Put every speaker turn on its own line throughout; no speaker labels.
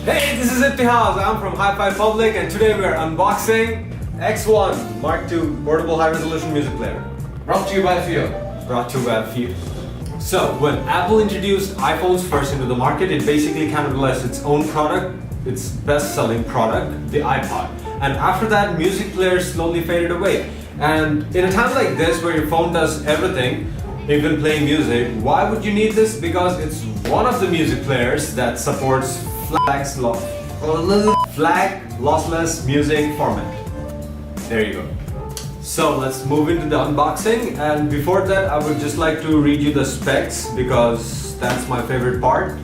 Hey, this is FIIO. I'm from HiFi Public and today we are unboxing X1 Mark II Portable High Resolution Music Player.
Brought to you by FIIO.
Brought to you by FIIO. So, when Apple introduced iPhones first into the market, it basically cannibalized its own product, its best-selling product, the iPod. And after that, music players slowly faded away. And in a time like this where your phone does everything, even playing music, why would you need this? Because it's one of the music players that supports flag lossless music format. There you go. So let's move into the unboxing, and before that I would just like to read you the specs because that's my favorite part.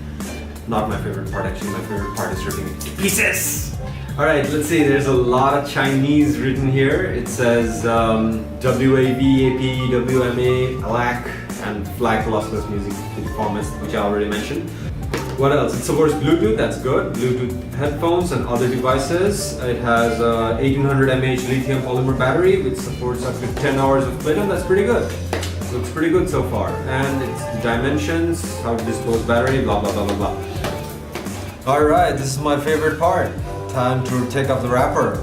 Not my favorite part actually, my favorite part is ripping it to pieces! Alright, let's see, there's a lot of Chinese written here. It says WAV, AP, WMA, ALAC and flag lossless music formats, which I already mentioned. What else? It supports Bluetooth, that's good. Bluetooth headphones and other devices. It has a 1800 mAh lithium polymer battery which supports up to 10 hours of playtime. That's pretty good. Looks pretty good so far. And its dimensions, how to dispose battery, blah blah blah blah blah. Alright, this is my favorite part. Time to take off the wrapper.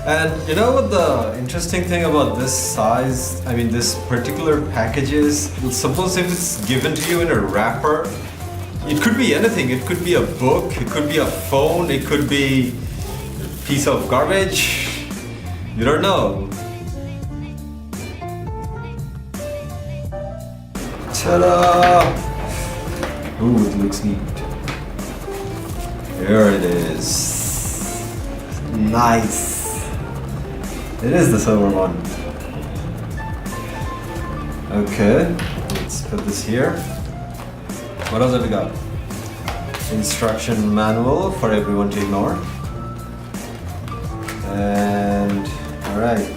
And you know what the interesting thing about this size, this particular package is? Suppose if it's given to you in a wrapper, it could be anything. It could be a book, it could be a phone, it could be a piece of garbage. You don't know. Ta-da! Ooh, it looks neat. Here it is. Nice. It is the silver one. Okay, let's put this here. What else have we got? Instruction manual for everyone to ignore. And alright,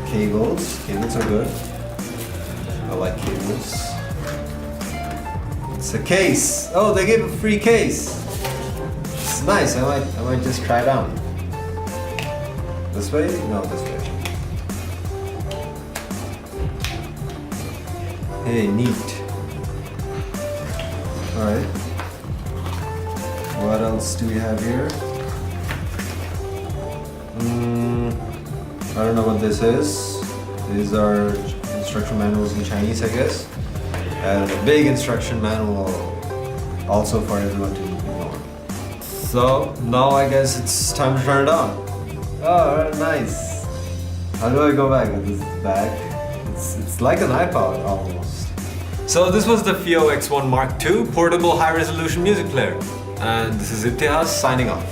cables. Cables are good. I like cables. It's a case. Oh, they gave a free case. It's nice. I might just try it out. This way? No, this way. Hey, neat. Alright. What else do we have here? I don't know what this is. These are instruction manuals in Chinese, I guess. And a big instruction manual also for everyone to ignore. So now I guess it's time to turn it on. Oh, nice. How do I go back with this back? It's like an iPod almost. So this was the FIIO X1 Mark II Portable High Resolution Music Player. And this is FIIO signing off.